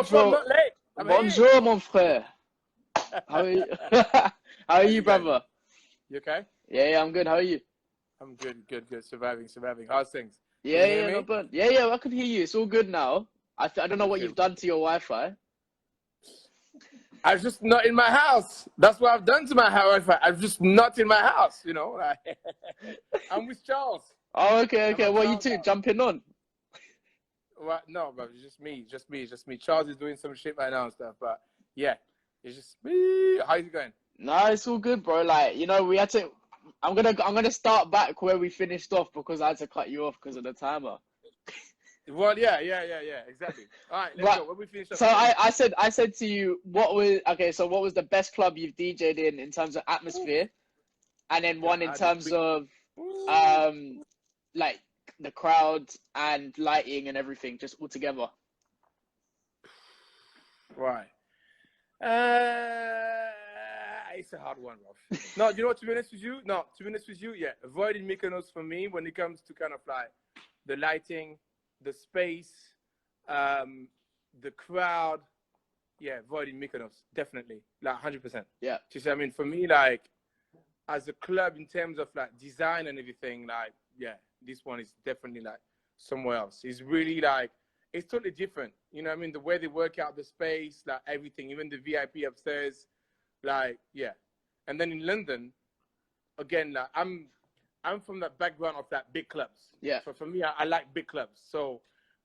Bonjour. I'm not late. I'm here. Bonjour, mon frère. How are you? How are you, You guys? brother? You okay? Yeah, I'm good. How are you? I'm good. Surviving. How's things? Can Yeah, you hear not me? bad. Yeah, I can hear you. It's all good now. I don't know what Okay. you've done to your Wi-Fi. I'm just not in my house. That's what I've done to my Wi-Fi. I'm just not in my house. I'm with Charles. Oh, I'm okay. at Well, you Charles' two house. jumping on. Well, no, but it's just me. Charles is doing some shit right now and stuff. But yeah, it's just me. How's it going? Nah, it's all good, bro. Like, we had to. I'm gonna start back where we finished off because I had to cut you off because of the timer. Well, yeah, exactly. All right, let's go. When we finish up. So I said to you, what was the best club you've DJ'd in terms of atmosphere, and then one in terms of like the crowd and lighting and everything, just all together. Right. It's a hard one, bro. No, you know what? To be honest with you, yeah, avoiding Mykonos for me when it comes to kind of like the lighting, the space, the crowd. Yeah, avoiding Mykonos, definitely, like 100%. Yeah. You see, I mean, for me, like as a club in terms of like design and everything, like yeah, this one is definitely like somewhere else. It's really like it's totally different. You know what I mean? The way they work out the space, like everything, even the VIP upstairs, like yeah. And then in London, again, like I'm from that background of that big clubs. Yeah. So for me, I like big clubs. So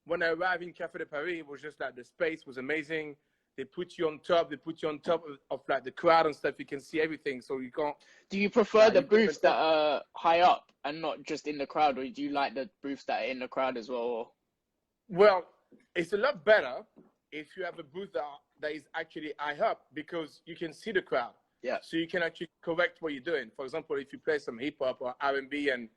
when I arrived in Café de Paris, it was just like the space was amazing. They put you on top. They put you on top of like the crowd and stuff. You can see everything, so you can't. Do you prefer the booths that are high up and not just in the crowd, or do you like the booths that are in the crowd as well? Well, it's a lot better if you have a booth that is actually high up because you can see the crowd. Yeah. So you can actually correct what you're doing. For example, if you play some hip hop or R&B and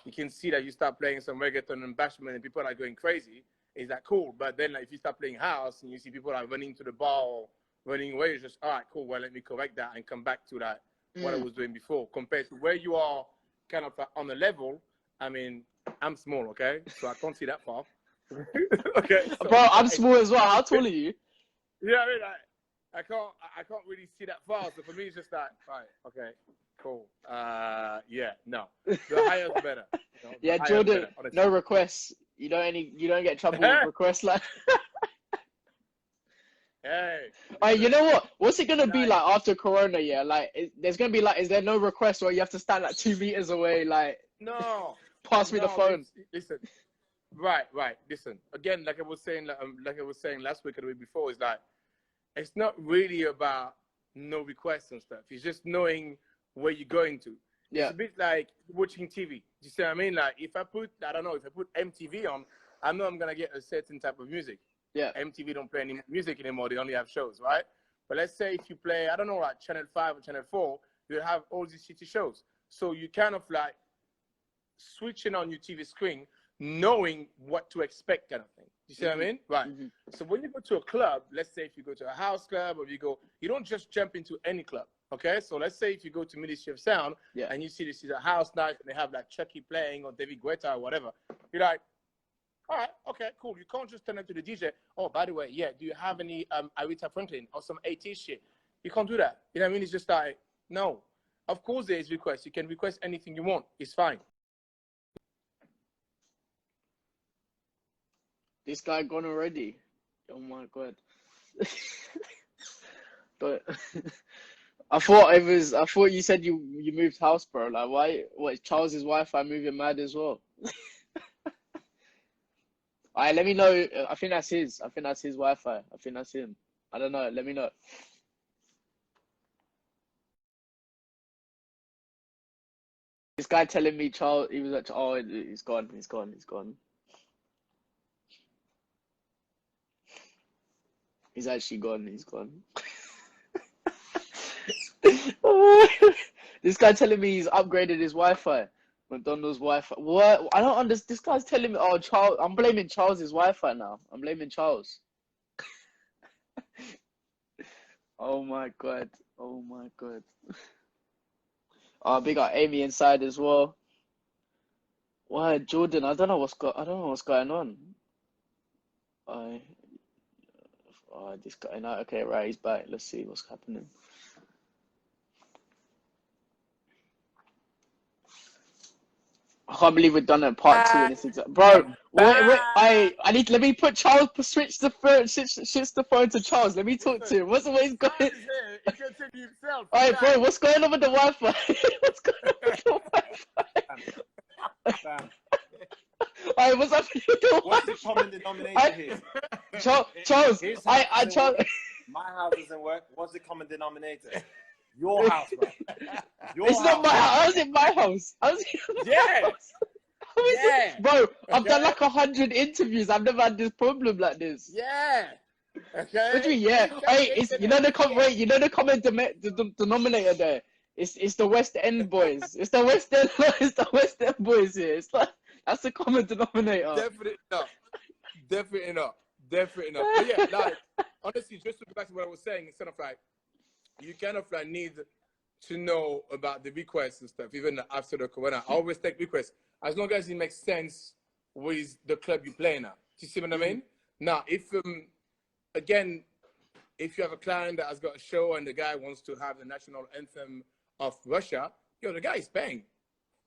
you can see that you start playing some reggaeton and bashment and people are going crazy, is that cool? But then like, if you start playing house and you see people are running to the bar or running away, it's just, all right, cool. Well, let me correct that and come back to that, what I was doing before compared to where you are kind of on a level. I mean, I'm small, okay? So I can't see that far. Okay. So, bro, I'm small as well. How tall are you? Yeah, I mean, I can't really see that far. So for me, it's just like, right, okay, cool. Yeah, no, the higher the better. You know, yeah, Jordan, better, no requests. You don't get trouble with requests like. Hey. Alright, you know what? What's it gonna be like after Corona? Yeah, like there's gonna be like, is there no request or you have to stand like 2 meters away? Like, no, pass me the phone. Listen, right. Listen, again, like I was saying last week or the week before, is like it's not really about no requests and stuff. It's just knowing where you're going to. Yeah. It's a bit like watching TV. You see what I mean? Like if I put MTV on, I know I'm gonna get a certain type of music. Yeah. MTV don't play any music anymore. They only have shows, right? But let's say if you play, I don't know, like Channel 5 or Channel 4, you have all these shitty shows. So you kind of like switching on your TV screen, knowing what to expect kind of thing. You see what I mean? Right. Mm-hmm. So when you go to a club, let's say if you go to a house club or you don't just jump into any club. Okay? So let's say if you go to Ministry of Sound and you see this is a house night and they have like Chucky playing or David Guetta or whatever, you're like, all right, okay, cool. You can't just turn up to the DJ. Oh, by the way, yeah, do you have any Aretha Franklin or some 80s shit? You can't do that. You know what I mean? It's just like, no. Of course there is requests. You can request anything you want. It's fine. This guy gone already. Oh my god. But I thought you said you moved house, bro. Like why? What is Charles's Wi-Fi moving mad as well? Alright, let me know. I think that's his. I think that's his Wi-Fi. I think that's him. I don't know. Let me know. This guy telling me Charles, he was like, oh, he's gone. He's actually gone. He's gone. This guy telling me he's upgraded his Wi-Fi. McDonald's Wi-Fi. What? I don't understand. This guy's telling me, oh, Charles. I'm blaming Charles's Wi-Fi now. I'm blaming Charles. Oh my god. Oh my god. Oh, big up Amy inside as well. Why, Jordan? I don't know what's going on. Oh, this guy. No, okay, right, he's back. Let's see what's happening. I can't believe we've done a part 2 in this exact. Bro, wait, I need. Let me put Charles. Switch the phone. Switch the phone to Charles. Let me talk to him. What's the way he's going? Charles is here. He can tell you himself. All right, bro. What's going on with the Wi-Fi? What's going on with the Wi-Fi? All right, what's up with the What's the common denominator here? Charles, Charles. My house doesn't work. What's the common denominator? Your house, bro. It's not my house. How's it my house? How's it my house? How is it? Bro, I've done like 100 interviews. I've never had this problem like this. Yeah. Okay. What do you mean, yeah? Hey, it's you know the common denominator there. It's the West End boys. It's the West End. It's the West End boys here. It's like that's the common denominator. Definitely not. Definitely not. Definitely not. But yeah, like honestly, just to go back to what I was saying, it's kind of like you kind of like need to know about the requests and stuff, even after the corona. I always take requests as long as it makes sense with the club you play now. Do you see what I mean? Now, if again, if you have a client that has got a show and the guy wants to have the national anthem of Russia, the guy is paying.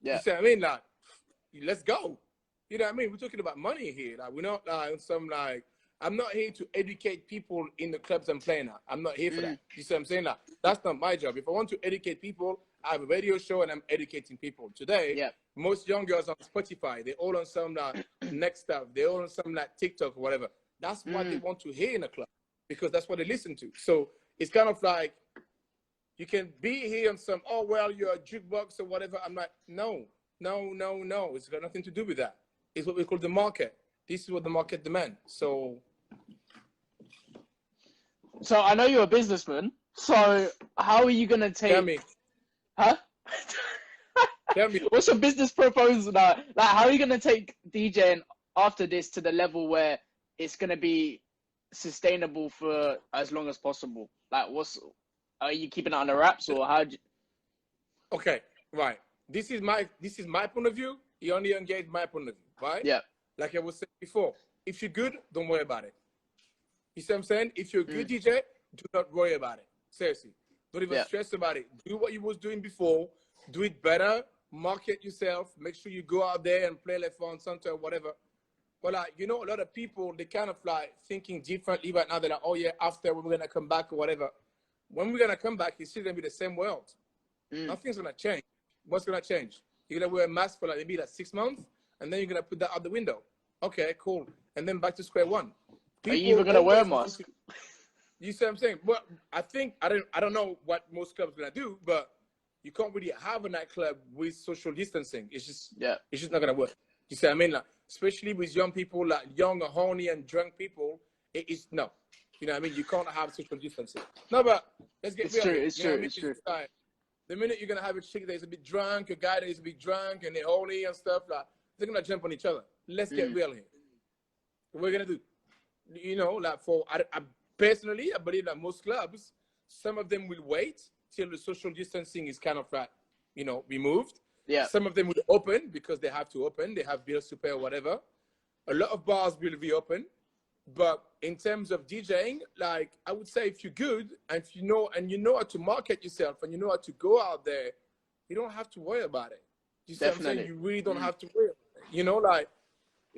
Yeah. You see what I mean? Like, let's go. You know what I mean? We're talking about money here. Like, we're not like some like. I'm not here to educate people in the clubs I'm playing at. I'm not here for that. You see what I'm saying? Like, that's not my job. If I want to educate people, I have a radio show and I'm educating people. Today, most young girls on Spotify, they're all on some like next stuff. They're all on some like TikTok or whatever. That's what they want to hear in a club because that's what they listen to. So it's kind of like you can be here on some, oh, well, you're a jukebox or whatever. I'm like, no. It's got nothing to do with that. It's what we call the market. This is what the market demands. So I know you're a businessman. So how are you gonna take? Tell me. Huh? Tell me. What's your business proposal now? Like, how are you gonna take DJing after this to the level where it's gonna be sustainable for as long as possible? Like, are you keeping it on the wraps or how? Okay, right. This is my point of view. You only engage my point of view, right? Yeah. Like I was saying before, if you're good, don't worry about it. You see what I'm saying? If you're a good DJ, do not worry about it. Seriously. Don't even stress about it. Do what you was doing before. Do it better. Market yourself. Make sure you go out there and play left on center or whatever. But like, a lot of people, they kind of like thinking differently right now. They're like, oh yeah, after we're going to come back or whatever. When we're going to come back, it's still going to be the same world. Nothing's going to change. What's going to change? You're going to wear a mask for like maybe like 6 months. And then you're going to put that out the window. Okay, cool. And then back to square one. Are you even going to wear a mask? You see what I'm saying? Well, I think, I don't know what most clubs are going to do, but you can't really have a nightclub with social distancing. It's just not going to work. You see what I mean? Like, especially with young people, like young, horny, and drunk people, no. You know what I mean? You can't have social distancing. No, but let's get real. It's true. Like, the minute you're going to have a chick that is a bit drunk, a guy that is a bit drunk, and they're horny and stuff, like, they're going to jump on each other. Let's get real here. What we're going to do? Like I personally, I believe that most clubs, some of them will wait till the social distancing is kind of like, removed. Yeah. Some of them will open because they have to open. They have bills to pay or whatever. A lot of bars will reopen. But in terms of DJing, like I would say if you're good and if you know how to market yourself and you know how to go out there, you don't have to worry about it. You see what I'm saying? You really don't have to worry about it. Like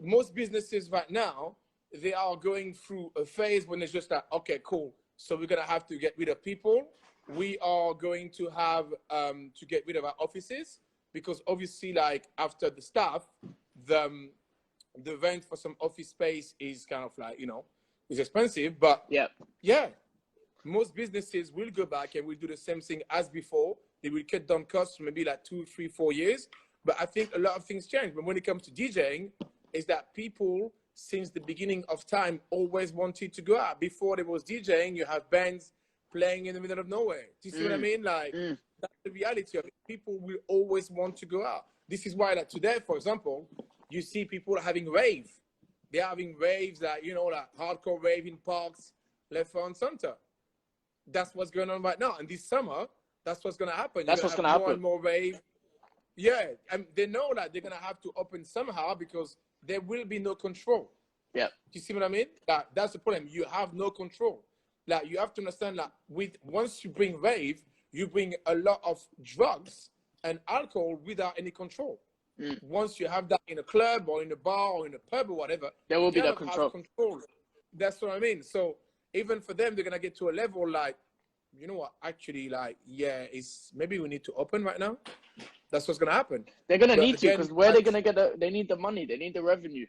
most businesses right now, they are going through a phase when it's just like, okay, cool. So we're going to have to get rid of people. We are going to have to get rid of our offices because obviously like after the staff, the rent for some office space is kind of like, is expensive, but most businesses will go back and will do the same thing as before. They will cut down costs for maybe like 2, 3, 4 years. But I think a lot of things change. But when it comes to DJing, is that people since the beginning of time always wanted to go out. Before there was DJing, you have bands playing in the middle of nowhere. Do you see what I mean? Like that's the reality of it. People will always want to go out. This is why like today, for example, you see people having rave. They're having raves that, like hardcore rave in parks, left, right, and center. That's what's going on right now. And this summer, that's what's going to happen. That's what's going to happen. More and more rave. Yeah. And they know that they're going to have to open somehow because there will be no control. Yeah. Do you see what I mean? That's the problem. You have no control. Like, you have to understand that once you bring rave, you bring a lot of drugs and alcohol without any control. Once you have that in a club or in a bar or in a pub or whatever, there will be that control. That's what I mean. So even for them, they're gonna get to a level like, you know what? Actually, like, yeah, it's maybe we need to open right now. That's what's gonna happen. They're gonna need to, because where they're gonna get they need the money, they need the revenue,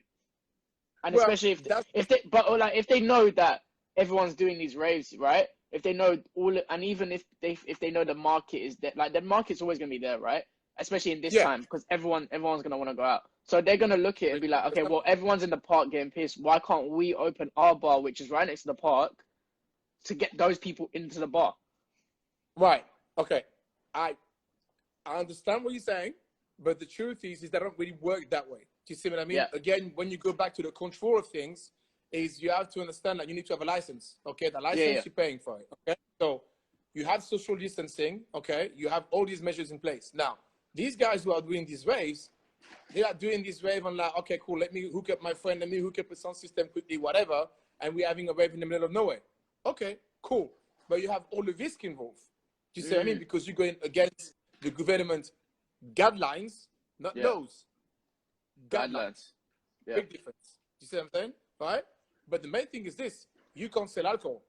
and especially if they know that everyone's doing these raves, right? If they know and even if they know the market is there, like the market's always gonna be there, right? Especially in this time, because everyone's gonna want to go out. So they're gonna look at it and be like, okay, well, everyone's in the park getting pissed. Why can't we open our bar, which is right next to the park, to get those people into the bar? Right. Okay. I understand what you're saying, but the truth is that don't really work that way. Do you see what I mean? Yeah. Again, when you go back to the control of things, is you have to understand that you need to have a license. Okay, the license you're paying for it. Okay, so you have social distancing. Okay, you have all these measures in place. Now, these guys who are doing these raves, they are doing this rave and like, okay, cool, let me hook up my friend, let me hook up a sound system quickly, whatever, and we're having a rave in the middle of nowhere. Okay, cool. But you have all the risk involved. Do you see what I mean? Because you're going against the government guidelines, not laws. Guidelines. Yeah. Big difference. Do you see what I'm saying? Right? But the main thing is this. You can't sell alcohol.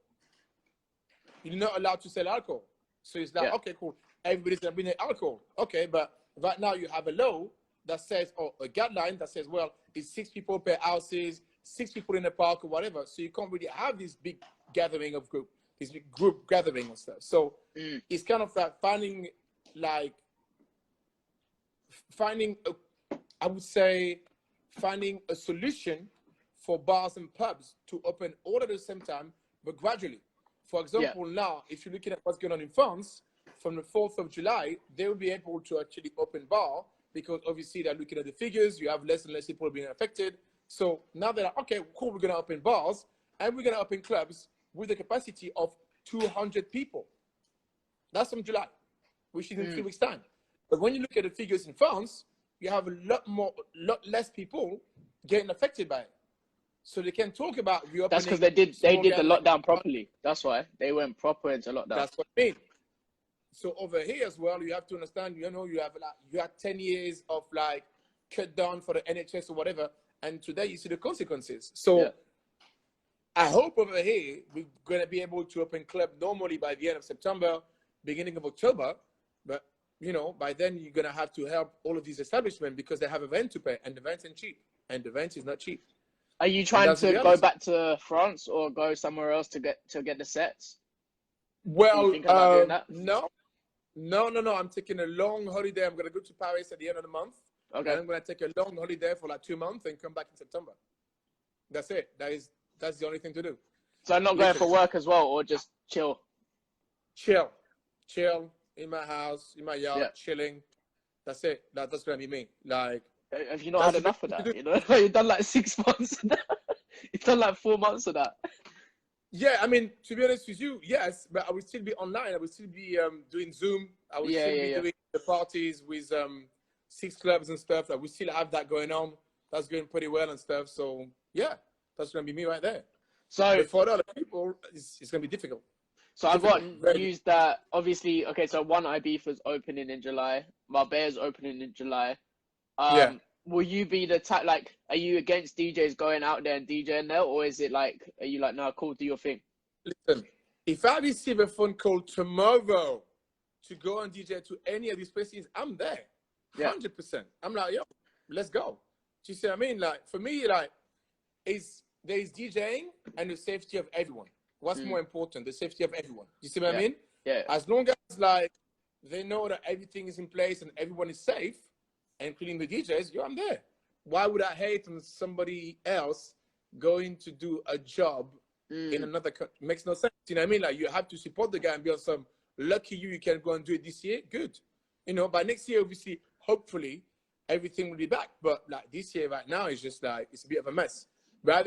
You're not allowed to sell alcohol. So it's like, okay, cool. Everybody's going to bring alcohol. Okay, but right now you have a law that says, or a guideline that says, well, it's 6 people per houses, 6 people in the park or whatever. So you can't really have this big gathering of this big group gathering and stuff. So it's kind of like finding a solution for bars and pubs to open all at the same time, but gradually. For example, now, if you're looking at what's going on in France, from the 4th of July, they will be able to actually open bar because obviously they're looking at the figures. You have less and less people being affected. So now they're like, okay, cool, we're going to open bars and we're going to open clubs with a capacity of 200 people. That's from July, which is in 3 weeks' time. But when you look at the figures in France, you have a lot less people getting affected by it. So they can talk about reopening. That's because they did the lockdown properly. That's why they went proper into lockdown. That's what I mean. So over here as well, you have to understand. You know, you have 10 years of like cut down for the NHS or whatever, and today you see the consequences. So I hope over here we're gonna be able to open club normally by the end of September, beginning of October. But you know, by then you're gonna have to help all of these establishments because they have a rent to pay, and the rent isn't cheap, and the rent is not cheap. Are you trying to go back to France or go somewhere else to get the sets? Well, no. I'm taking a long holiday. I'm going to go to Paris at the end of the month. Okay. And I'm going to take a long holiday for like 2 months and come back in September. That's it. That's the only thing to do. So I'm not going for work as well, or just chill? Chill in my house, in my yard, chilling. That's it. That's going to be me. Like, have you not had enough of that? You know, you've done like 6 months of that. You've done like 4 months of that. Yeah, I mean, to be honest with you, yes, but I will still be online. I will still be doing Zoom. I will still be doing the parties with 6 clubs and stuff. I will still have that going on. That's going pretty well and stuff. So yeah, that's going to be me right there. So but for other people, it's going to be difficult. So I've got news that obviously, okay, so One Ibiza's opening in July. Marbella's opening in July. Will you be the type, like, are you against DJs going out there and DJing there, or is it like, are you like, no, cool, do your thing? Listen, if I receive a phone call tomorrow to go and DJ to any of these places, I'm there, 100%. I'm like, yo, let's go. Do you see what I mean? Like, for me, like, there's DJing and the safety of everyone. What's more important? The safety of everyone. Do you see what I mean? Yeah. As long as, like, they know that everything is in place and everyone is safe, including the DJs, I'm there. Why would I hate on somebody else going to do a job in another country? Makes no sense. You know what I mean? Like, you have to support the guy and be on some, lucky you can go and do it this year. Good. You know, by next year, obviously, hopefully, everything will be back. But like this year right now, it's just like, it's a bit of a mess. But I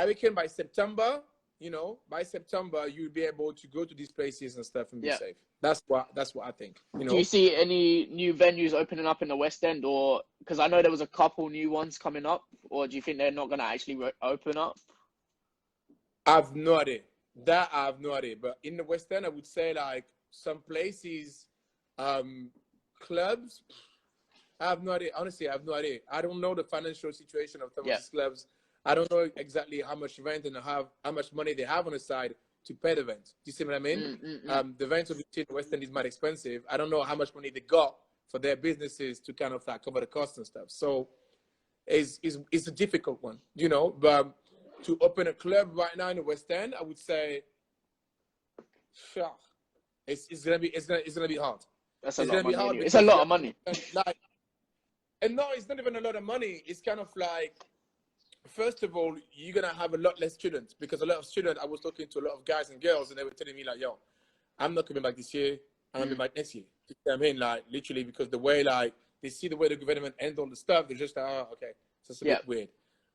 reckon by September, you know, by September, you'll be able to go to these places and stuff and be Yeah. safe. That's what I think. You know, Do you see any new venues opening up in the West End, or because I know there was a couple new ones coming up, or do you think they're not going to actually open up? I've no idea. That I have no idea. But in the West End, I would say like some places, clubs. I have no idea. Honestly, I have no idea. I don't know the financial situation of some of these clubs. I don't know exactly how much rent and how much money they have on the side to pay the rent. Do you see what I mean? The rent of the West End is more expensive. I don't know how much money they got for their businesses to kind of like cover the costs and stuff. So it's a difficult one, you know. But to open a club right now in the West End, I would say, it's gonna be hard. That's a It's lot gonna of be money. hard. Anyway. It's a lot of money. Like, and no, it's not even a lot of money. It's kind of like, first of all, you're gonna have a lot less students, because a lot of students. I was talking to a lot of guys and girls, and they were telling me like, "Yo, I'm not coming back this year. I'm coming back next year." You know what I mean? Like literally, because the way like they see the way the government ends all the stuff, they're just like, "Oh, okay, so it's a bit weird."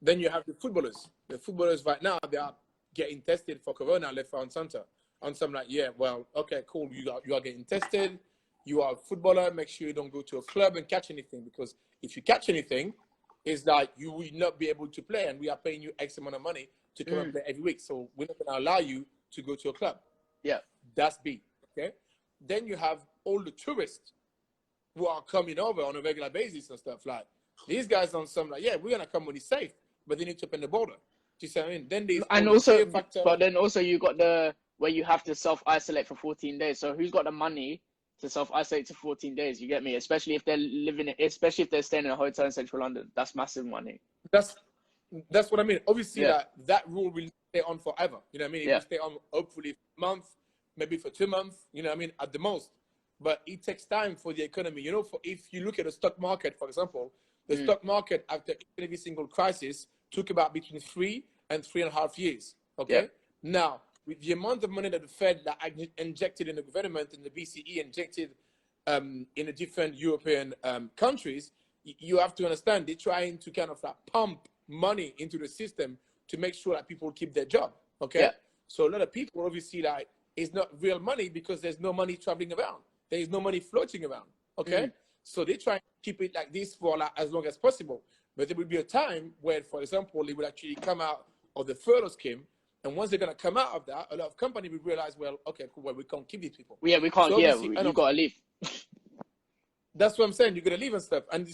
Then you have the footballers. The footballers right now, they are getting tested for corona left, right, and center. And some like, yeah, well, okay, cool. You are getting tested. You are a footballer. Make sure you don't go to a club and catch anything, because if you catch anything, it's like you will not be able to play, and we are paying you X amount of money to come and play every week. So we're not going to allow you to go to a club. Yeah, that's B. Okay. Then you have all the tourists who are coming over on a regular basis and stuff. Like these guys on some like, yeah, we're gonna come when it's safe, but they need to open the border. Do you see what I mean? Then there's and also, but then also you got the where you have to self-isolate for 14 days. So who's got the money to self-isolate to 14 days? You get me? Especially if they're especially if they're staying in a hotel in central London. That's massive money. That's what I mean. Obviously, that rule will stay on forever. You know what I mean? It will stay on hopefully for a month, maybe for 2 months. You know what I mean? At the most. But it takes time for the economy. You know, if you look at the stock market, for example, the stock market after every single crisis took about between 3 and 3.5 years. Okay. Now, with the amount of money that the Fed that injected in the government and the BCE injected in the different European countries, you have to understand they're trying to kind of like pump money into the system to make sure that people keep their job. Okay. So a lot of people obviously like it's not real money because there's no money traveling around. There is no money floating around. Okay. So they try to keep it like this for like as long as possible. But there will be a time where, for example, they will actually come out of the furlough scheme. And once they're going to come out of that, a lot of companies will realize, well, okay, cool, well, we can't keep these people. Yeah, we can't. So you got to leave. That's what I'm saying. You're going to leave and stuff. And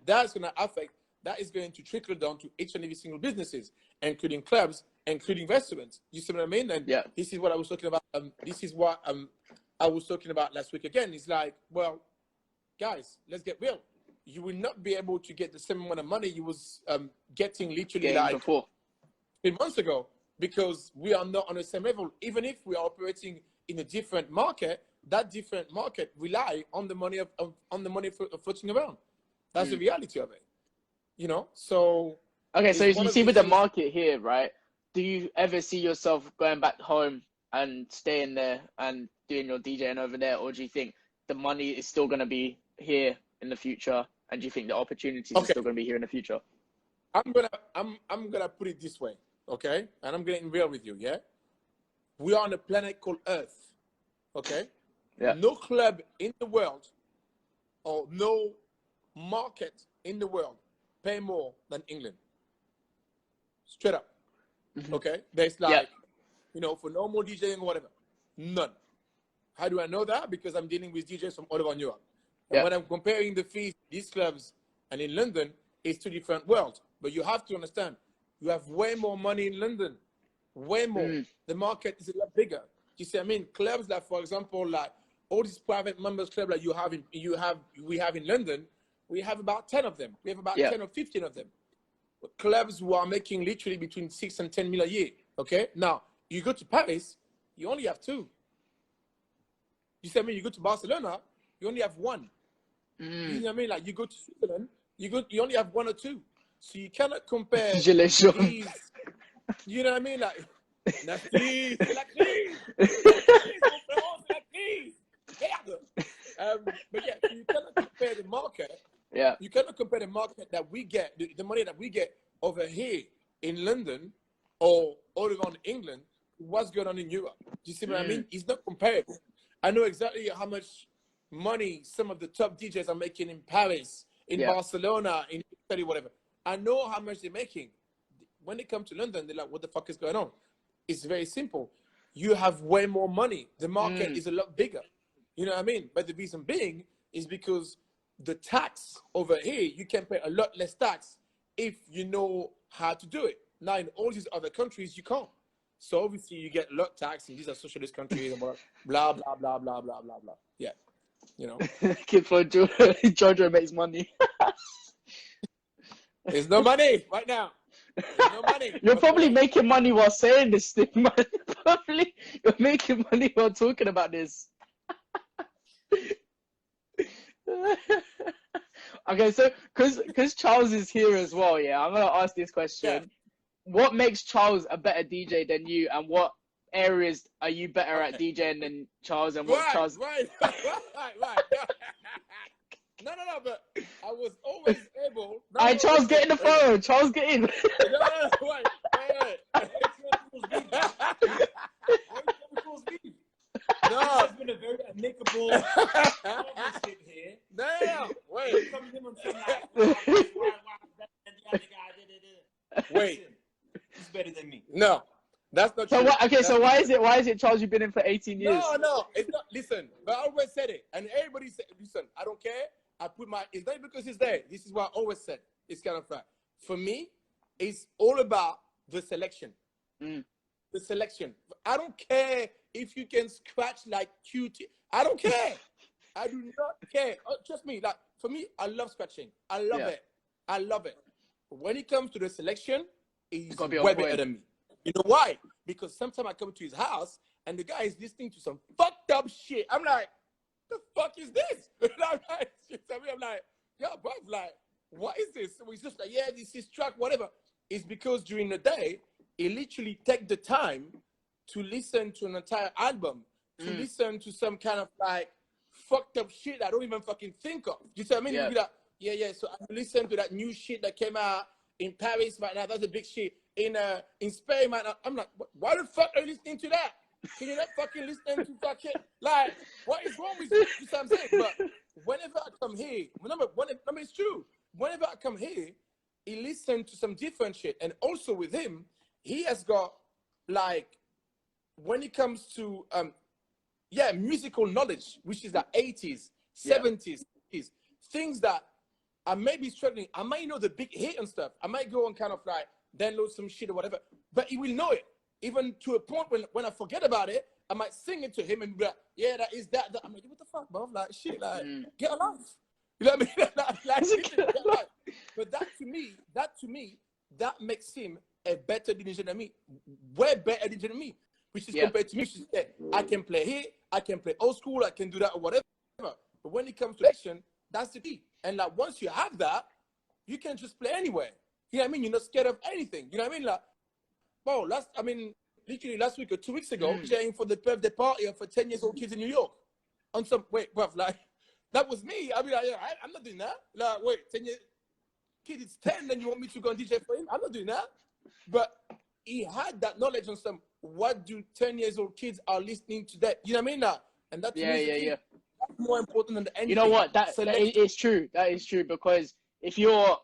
that's going to affect, that is going to trickle down to each and every single businesses, including clubs, including restaurants. You see what I mean? And this is what I was talking about. This is what I was talking about last week again. It's like, well, guys, let's get real. You will not be able to get the same amount of money you was getting literally like before 3 months ago, because we are not on the same level. Even if we are operating in a different market, that different market rely on the money on the money floating around. That's the reality of it. You know, so okay. So you see with the market here, right? Do you ever see yourself going back home and staying there and doing your DJing over there, or do you think the money is still going to be here in the future, and do you think the opportunities are still going to be here in the future? I'm gonna put it this way, okay? And I'm getting real with you, yeah? We are on a planet called Earth, okay? Yeah. No club in the world or no market in the world pay more than England. Straight up, okay? There's like, you know, for normal DJing or whatever, none. How do I know that? Because I'm dealing with DJs from all over Europe. And when I'm comparing the fees, these clubs and in London, it's two different worlds. But you have to understand, you have way more money in London, way more. The market is a lot bigger. You see, I mean, clubs like, for example, like all these private members clubs that we have in London, we have about 10 of them. We have about 10 or 15 of them. Clubs who are making literally between 6 and 10 million a year. Okay, now you go to Paris, you only have 2. You see, I mean, you go to Barcelona, you only have 1. You know what I mean? Like you go to Switzerland, you only have 1 or 2. So you cannot compare these. You know what I mean? Like, please. But yeah, so you cannot compare the market. Yeah. You cannot compare the market that we get, the money that we get over here in London or all around England what's going on in Europe. Do you see what I mean? It's not comparable. I know exactly how much money some of the top DJs are making in Paris, in Barcelona, in Italy, whatever. I know how much they're making. When they come to London, they're like, what the fuck is going on? It's very simple. You have way more money. The market is a lot bigger. You know what I mean? But the reason being is because the tax over here, you can pay a lot less tax if you know how to do it. Now, in all these other countries, you can't. So obviously, you get a lot tax in these are socialist countries and blah, blah, blah, blah, blah, blah, blah, blah. Yeah, you know. Kid for Jojo makes money. There's no money right now. There's no money. You're probably making money while saying this thing, man. Probably you're making money while talking about this. Okay, so because Charles is here as well, yeah, I'm gonna ask this question. Yeah. What makes Charles a better DJ than you, and what areas are you better at DJing than Charles, and what Charles? Right. No, but I was always able. Alright, Charles, get in the phone. Charles, get in. Wait. No, it's been a very amicable partnership here. Damn, wait. You're coming in on some like, wait. He's better than me. No, that's not true. So why is it Charles? You've been in for 18 years. No, it's not. Listen, but I always said it, and everybody said, listen, I don't care. I put my. It's not because it's there. This is what I always said. It's kind of fact. For me, it's all about the selection. The selection. I don't care if you can scratch like QT. I don't care. I do not care. Trust me. Like for me, I love scratching. I love it. I love it. But when it comes to the selection, he's way better than me. You know why? Because sometimes I come to his house and the guy is listening to some fucked up shit. I'm like, the fuck is this? I'm like, yo, bro, like, what is this? So he's just like, yeah, this is track, whatever. It's because during the day, he literally take the time to listen to an entire album, to listen to some kind of like fucked up shit I don't even fucking think of. You see what I mean? He'll be like, yeah. So I listen to that new shit that came out in Paris right now. That's a big shit. In Spain right now. I'm like, why the fuck are you listening to that? Can you not fucking listen to fucking like what is wrong with you? You see what I'm saying? But whenever I come here, it's true. Whenever I come here, he listens to some different shit. And also with him, he has got like when it comes to musical knowledge, which is the 80s, 70s, things that I may be struggling. I might know the big hit and stuff. I might go and kind of like download some shit or whatever, but he will know it. Even to a point when I forget about it, I might sing it to him and be like, yeah, that is that. I'm like, what the fuck, bro? Like, shit, like, get a life. You know what I mean? Get a life. But that to me, that makes him a better DJ than me. Way better DJ than me. Which is compared to me, I can play here, I can play old school, I can do that or whatever. But when it comes to action, that's the key. And like once you have that, you can just play anywhere. You know what I mean? You're not scared of anything. You know what I mean? Like, bro, literally last week or 2 weeks ago, playing for the birthday party for 10 years old kids in New York. On some, wait, bruv, like, that was me. I mean, like, I'm not doing that. Like, wait, 10 years, kid is 10, then you want me to go and DJ for him? I'm not doing that. But he had that knowledge on some, what do 10 years old kids are listening to that? You know what I mean? Now, and that's that's more important than anything. You know what? That is true. That is true because if you're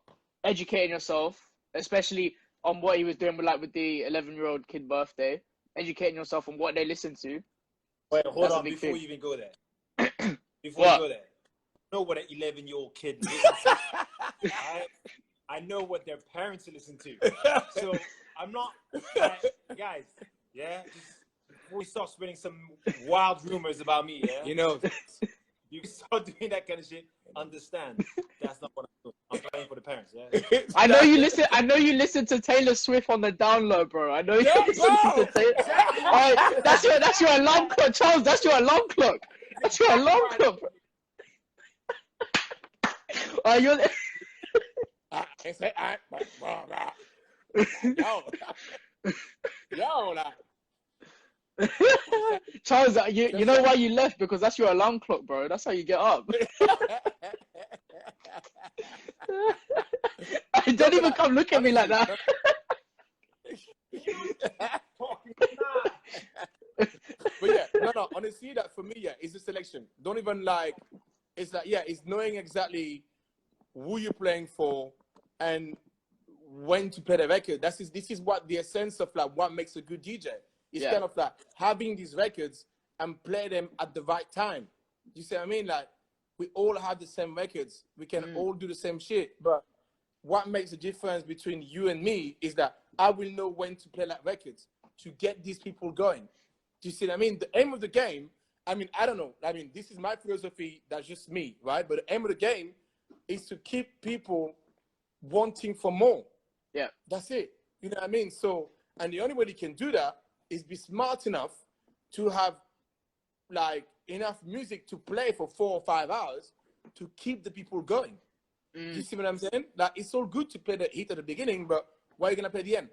educating yourself, especially on what he was doing with the 11-year-old kid birthday, educating yourself on what they listen to. Wait, hold on before you even go there. Before you go there, I know what an 11-year-old kid listens to. I know what their parents listen to. So I'm not, guys, just before we start spreading some wild rumors about me, you know, you start doing that kind of shit, understand that's not what I'm doing. I'm playing for the parents, I know you listen. I know you listen to Taylor Swift on the download, bro. I know you listen to Taylor. Exactly. That's your alarm clock, Charles. That's your alarm clock. That's your alarm clock. You're. Charles, you know why you left? Because that's your alarm clock, bro. That's how you get up. Don't even come look at me like that. me, yeah, it's the selection. Don't even like, it's like, yeah, it's knowing exactly who you're playing for and when to play the record. This is what the essence of like what makes a good DJ. It's kind of like having these records and play them at the right time. You see what I mean? Like, we all have the same records. We can all do the same shit. But what makes the difference between you and me is that I will know when to play that records to get these people going. Do you see what I mean? The aim of the game, I mean, I don't know. I mean, this is my philosophy. That's just me, right? But the aim of the game is to keep people wanting for more. Yeah. That's it. You know what I mean? So, and the only way you can do that is be smart enough to have like enough music to play for 4 or 5 hours to keep the people going. You see what I'm saying? Like, it's all good to play the hit at the beginning, but why are you going to play the end?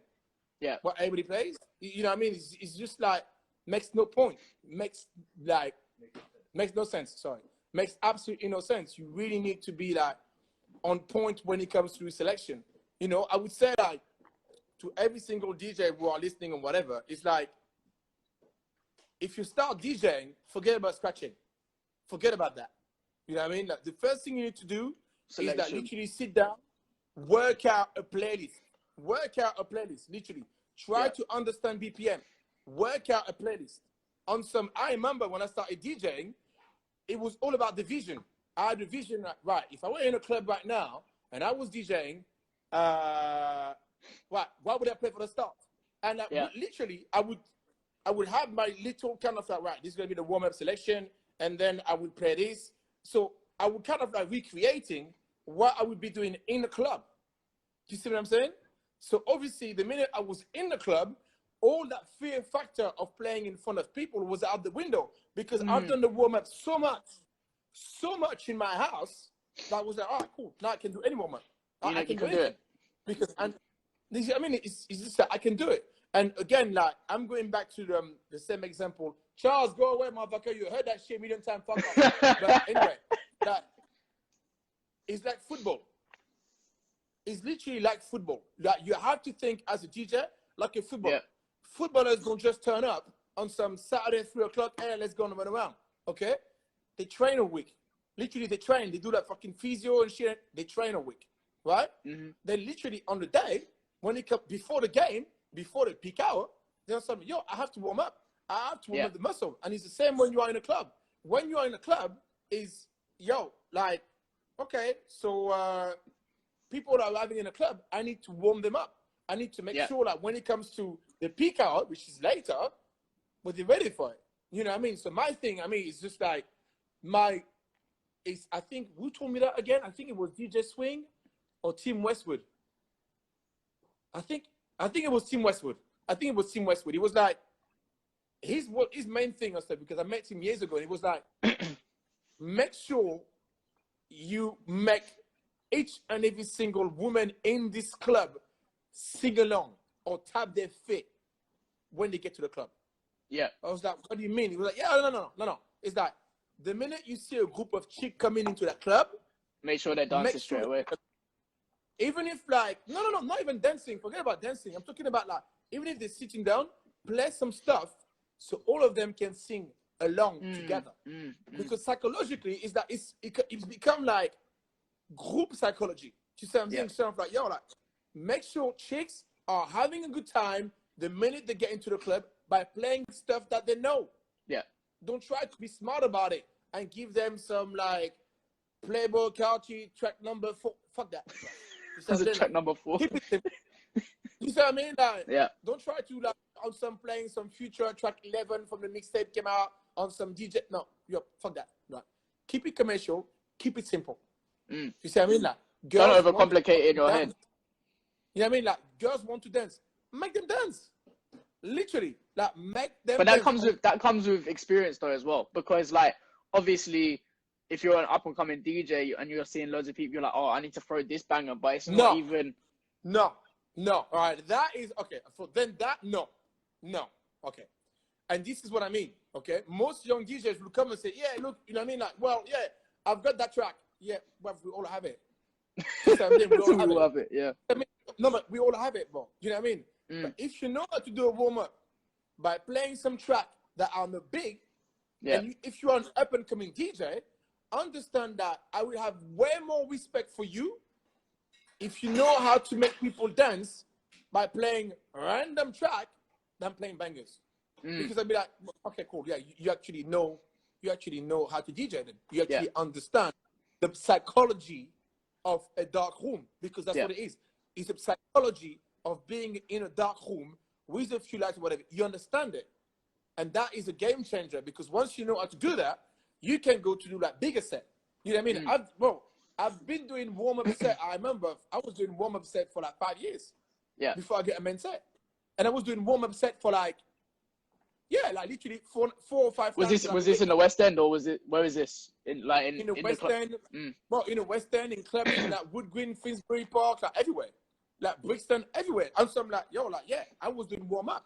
Yeah. What everybody plays? You know what I mean? It's just like, makes no point. Makes no sense. Sorry. Makes absolutely no sense. You really need to be like on point when it comes to selection. You know, I would say like to every single DJ who are listening or whatever, it's like, if you start DJing, forget about scratching. Forget about that. You know what I mean? Like, the first thing you need to do is that literally sit down, work out a playlist. Work out a playlist, literally. Try to understand BPM. Work out a playlist. I remember when I started DJing, it was all about the vision. I had a vision, like, right, if I were in a club right now and I was DJing, what would I play for the start? And literally, I would have my little kind of like, right, this is going to be the warm-up selection, and then I would play this. So I would kind of like recreating what I would be doing in the club. Do you see what I'm saying? So obviously, the minute I was in the club, all that fear factor of playing in front of people was out the window, because I've done the warm-up so much in my house that I was like, all right, cool, now I can do any warm-up. I can do it. Because, and I mean, it's just that I can do it. And again, like, I'm going back to the same example. Charles, go away, motherfucker. You heard that shit a million times. Fuck off. But anyway, that it's like football. It's literally like football. Like, you have to think as a DJ like a footballer. Footballers don't just turn up on some Saturday 3 o'clock. Hey, let's go and run around. Okay? They train a week. Literally, they train. They do that fucking physio and shit. They train a week, right? Then literally on the day when they come before the game, before the peak hour, they'll say, yo, I have to warm up. I have to warm up the muscle. And it's the same when you are in a club. When you are in a club is, yo, like, okay, so people that are arriving in a club, I need to warm them up. I need to make sure that when it comes to the peak hour, which is later, but they're ready for it. You know what I mean? So my thing, I mean, it's just like, I think, who told me that again? I think it was DJ Swing or Tim Westwood. I think it was Tim Westwood. It was like, his main thing, I said, because I met him years ago, and it was like, make sure you make each and every single woman in this club sing along or tap their feet when they get to the club. Yeah. I was like, what do you mean? He was like, yeah, no. It's like, the minute you see a group of chicks coming into the club, make sure they dance straight away. Even if like, no, not even dancing. Forget about dancing. I'm talking about like, even if they're sitting down, play some stuff so all of them can sing along together. Because psychologically, is that it's become like group psychology. You see what I'm saying? Stuff like, yo, like, make sure chicks are having a good time the minute they get into the club by playing stuff that they know. Yeah. Don't try to be smart about it and give them some like Playboy Carti track number 4. Fuck that. Track number 4. Keep it simple. You see what I mean? Like, yeah. Don't try to like on some playing some future track 11 from the mixtape came out on some DJ. No, fuck that. Right. Keep it commercial. Keep it simple. You see what I mean? Like, girls don't overcomplicate it in your head. You know what I mean? Like, girls want to dance. Make them dance. Literally, like, make them. But that comes with experience though as well, because like obviously, if you're an up and coming DJ and you're seeing loads of people, you're like, oh, I need to throw this banger, but it's not even. No. All right, that is okay. So then no, okay. And this is what I mean. Okay, most young DJs will come and say, yeah, look, you know what I mean? Like, well, yeah, I've got that track. Yeah, well, we all have it. We all have it. Yeah. I mean, no, but we all have it, bro. You know what I mean? But if you know how to do a warm up by playing some track that are not big, Yeah. And if you're an up-and-coming DJ, understand that I will have way more respect for you if you know how to make people dance by playing random track than playing bangers. Because I'd be like, okay, cool, yeah, you actually know how to DJ them. You actually understand the psychology of a dark room, because that's what it is. It's the psychology of being in a dark room with a few lights or whatever. You understand it. And that is a game changer, because once you know how to do that, you can go to do like bigger set. You know what I mean? I've been doing warm-up set. I remember I was doing warm-up set for like 5 years before I get a main set. And I was doing warm-up set for like literally four or five times. Was this in the West End, or was it, where is this? In the West End, in the West End, in clubs, like Wood Green, Finsbury Park, like everywhere. Like Brixton, everywhere. And so I'm like, I was doing warm-up.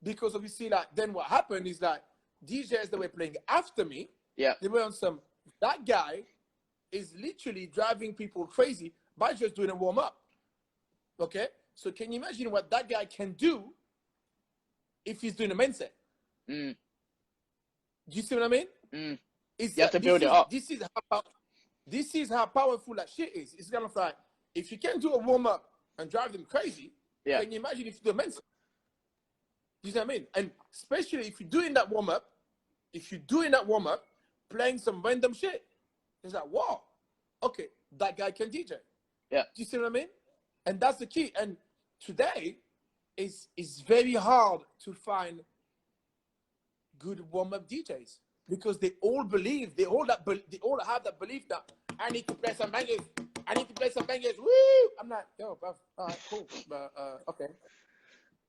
Because obviously, like, then what happened is that DJs that were playing after me, they were on some, that guy is literally driving people crazy by just doing a warm-up. Okay? So can you imagine what that guy can do if he's doing a main set? Do you see what I mean? You have to build it up. This is how powerful that shit is. It's kind of like, if you can do a warm-up and drive them crazy, can you imagine if you do a main set? You know what I mean? And especially if you're doing that warm-up, playing some random shit, it's like, wow, okay, that guy can DJ. Yeah. Do you see what I mean? And that's the key. And today, it's very hard to find good warm-up DJs, because they all have that belief that I need to play some bangers. Woo! I'm like, yo, bro, all right, cool. But, okay.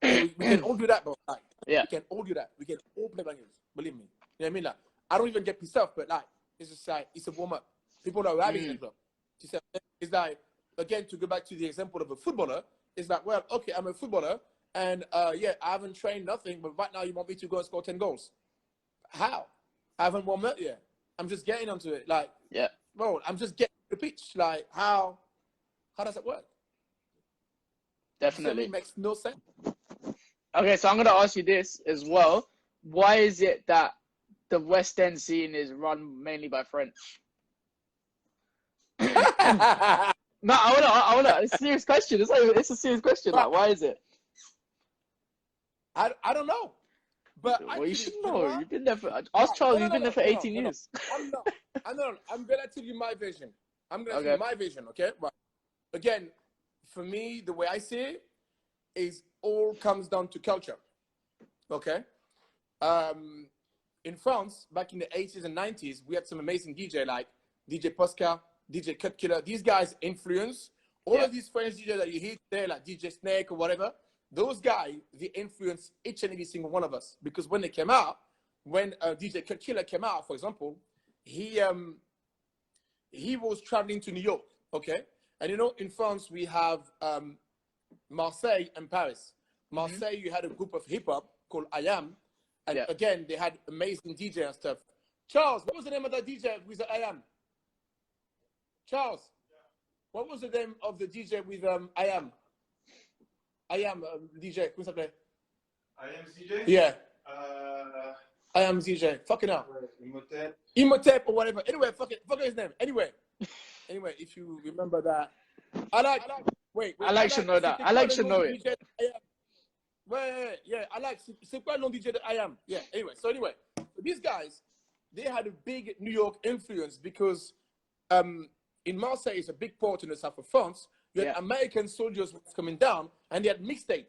We can all do that, bro. Like, we can all do that. We can all play bangers. Believe me. You know what I mean? Like, I don't even get pissed off, but like, it's just like, it's a warm-up. People are rapping in the club. It's like, again, to go back to the example of a footballer, it's like, well, okay, I'm a footballer, and I haven't trained nothing, but right now you want me to go and score 10 goals. How? I haven't warmed up yet. I'm just getting onto it. Like, bro, I'm just getting the pitch. Like, how does it work? Definitely. It makes no sense. Okay, so I'm going to ask you this as well. Why is it that the West End scene is run mainly by French? No, I want to. It's a serious question. It's a serious question. Like, why is it? I don't know. But well, you should know. You've been there for. Ask Charles. You've been there for 18 years. I'm gonna tell you my vision. Okay. Right. Again, for me, the way I see it is all comes down to culture. Okay. In France, back in the 80s and 90s, we had some amazing DJ like DJ Posca, DJ Cut Killer. These guys influence all of these French DJs that you hear there, like DJ Snake or whatever. Those guys, they influence each and every single one of us, because when they came out, when DJ Cut Killer came out, for example, he was traveling to New York, okay? And you know, in France, we have Marseille and Paris. Marseille, you had a group of hip-hop called I Am, and again, they had amazing DJ and stuff. Charles, what was the name of that DJ with I Am? Charles, what was the name of the DJ with I Am? I Am DJ. Comment ça s'appelait? I Am DJ? Yeah. I Am DJ. Fucking hell. Imhotep or whatever. Anyway, fuck his name. Anyway, if you remember that. I like to know that. I like to know it. Wait, yeah. I like. C'est quoi le nom DJ that I Am? Yeah. Anyway, these guys, they had a big New York influence, because in Marseille, it's a big port in the south of France. You had American soldiers coming down, and they had mixtape.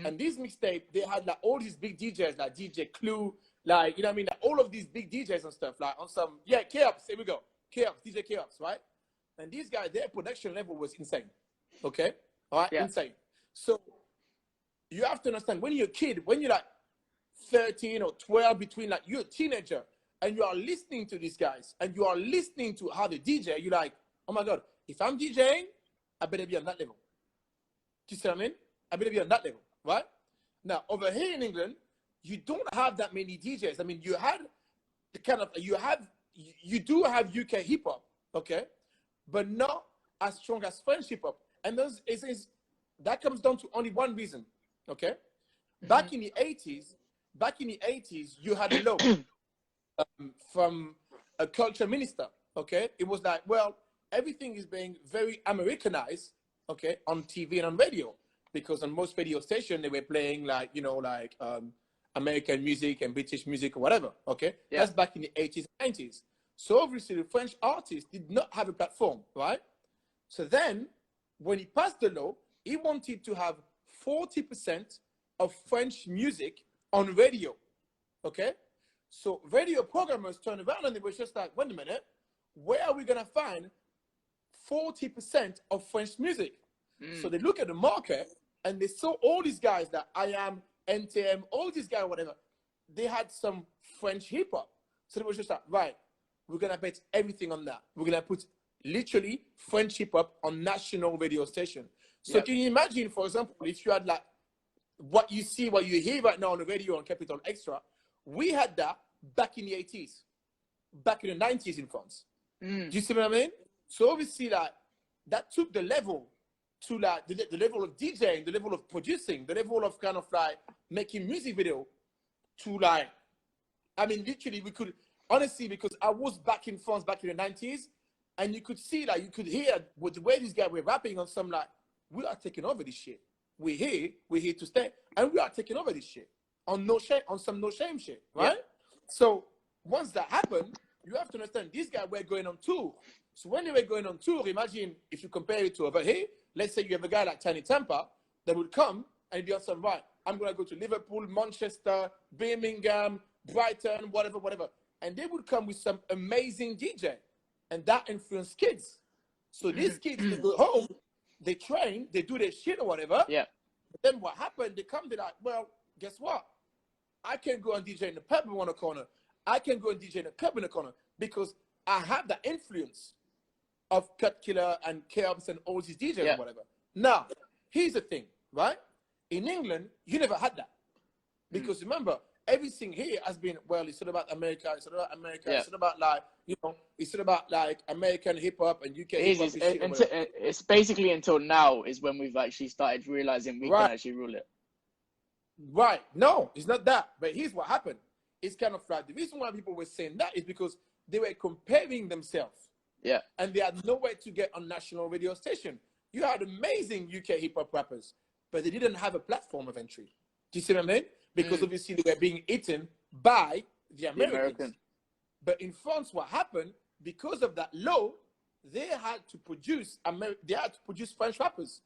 And these mixtape, they had like all these big DJs, like DJ Clue, like, you know what I mean? Like, all of these big DJs and stuff, like on some, Chaos, here we go. Chaos, DJ Chaos, right? And these guys, their production level was insane. Okay? All right? Insane. So you have to understand, when you're a kid, when you're like 13 or 12, between like, you're a teenager, and you are listening to these guys, and you are listening to how they DJ, you're like, oh my God, if I'm DJing, I better be on that level. Do you see what I mean? I better be on that level, right? Now, over here in England, you don't have that many DJs. I mean, you do have UK hip hop, okay, but not as strong as French hip hop. And that comes down to only one reason, okay? Back in the 80s, you had low. from a culture minister. Okay, it was like, well, everything is being very Americanized. Okay, on TV and on radio, because on most radio stations they were playing like American music and British music or whatever. Okay, that's back in the 80s, 90s. So obviously the French artists did not have a platform, right? So then, when he passed the law, he wanted to have 40% of French music on radio. Okay, so radio programmers turned around and they were just like, wait a minute, where are we gonna find 40% of French music? So they look at the market and they saw all these guys that I Am, NTM, all these guys, whatever, they had some French hip hop. So they were just like, right, we're gonna bet everything on that. We're gonna put literally French hip hop on national radio station. So can you imagine, for example, if you had like what you hear right now on the radio on Capital Extra, we had that back in the 80s, back in the 90s in France. Do you see what I mean? So obviously that took the level to like the level of DJing, the level of producing, the level of kind of like making music video to like, I mean, literally we could, honestly, because I was back in France back in the 90s, and you could see, like, you could hear with the way these guys were rapping on some, like, we are taking over this shit. We're here to stay, and we are taking over this shit on no shame, on some no shame shit, right? So once that happened, you have to understand these guys were going on tour. So when they were going on tour, imagine if you compare it to over here, let's say you have a guy like Tiny Tampa that would come and be on some, right, I'm going to go to Liverpool, Manchester, Birmingham, Brighton, whatever. And they would come with some amazing DJ. And that influenced kids. So these kids, they go home, they train, they do their shit or whatever. Yeah. But then what happened, they come, they're like, well, guess what? I can go and DJ in the pub in one corner. I can go and DJ in a club in the corner because I have the influence of Cut Killer and Chaos and all these DJs or whatever. Now, here's the thing, right? In England, you never had that. Because remember, everything here has been, well, it's not about America, it's not about America, it's not about like, it's not about like American hip hop and UK hip hop. It's basically until now is when we've actually started realizing we can actually rule it. Right. No, it's not that. But here's what happened. It's kind of like, the reason why people were saying that is because they were comparing themselves. Yeah. And they had nowhere to get on national radio station. You had amazing UK hip hop rappers, but they didn't have a platform of entry. Do you see what I mean? Because obviously they were being eaten by the Americans. But in France, what happened, because of that law, they had to produce French rappers.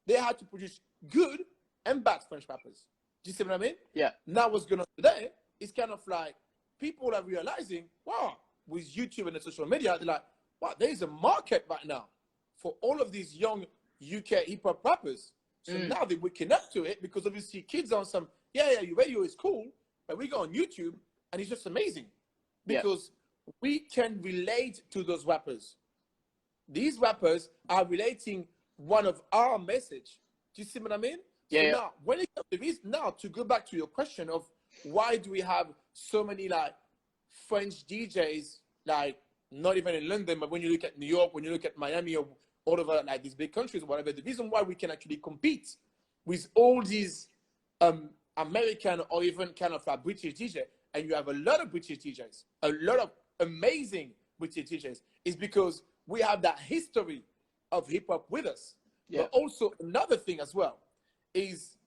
They had to produce good and bad French rappers. Do you see what I mean? Yeah. Now what's going on today is kind of like people are realizing, wow, with YouTube and the social media, they're like, wow, there is a market right now for all of these young UK hip hop rappers. So now they're waking up to it because obviously kids on some, your radio is cool, but we go on YouTube and it's just amazing because we can relate to those rappers. These rappers are relating one of our message. Do you see what I mean? So now, when it comes to this, now to go back to your question of why do we have so many like French DJs, like not even in London, but when you look at New York, when you look at Miami or all over like these big countries or whatever, the reason why we can actually compete with all these American or even kind of like British DJs, and you have a lot of British DJs, a lot of amazing British DJs, is because we have that history of hip hop with us. But also another thing as well is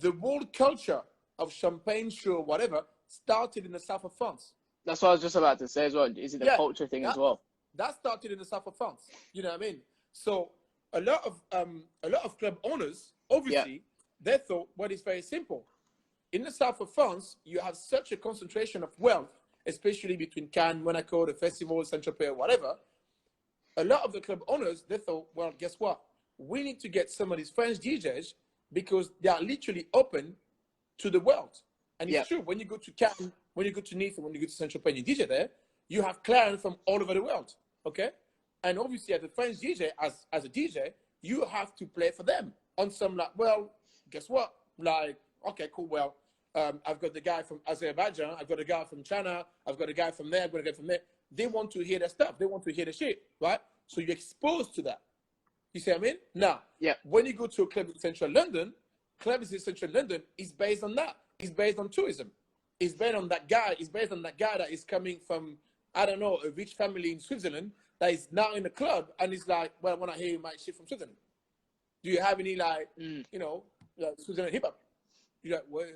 the world culture of champagne show or whatever started in the south of France. That's what I was just about to say as well. Is it a culture thing as well? That started in the south of France. You know what I mean? So a lot of club owners, obviously, they thought, well, it's very simple. In the south of France, you have such a concentration of wealth, especially between Cannes, Monaco, the festival, Saint-Tropez, whatever. A lot of the club owners, they thought, well, guess what? We need to get some of these French DJs because they are literally open to the world. And it's true, when you go to Cannes, when you go to Nice, when you go to Saint-Tropez and you DJ there, you have clients from all over the world, okay? And obviously, as a French DJ, as a DJ, you have to play for them on some like, well, guess what? Like, okay, cool, well, I've got the guy from Azerbaijan, I've got a guy from China, I've got a guy from there, I've got a guy from there. They want to hear their stuff. They want to hear the shit, right? So you're exposed to that. You see what I mean? Now, when you go to a club in central London, clubs in central London is based on that. It's based on tourism. is based on that guy. It's based on that guy that is coming from, I don't know, a rich family in Switzerland that is now in the club and is like, well, when I hear my shit from Switzerland, do you have any like, you know, Switzerland hip hop? You're like, well,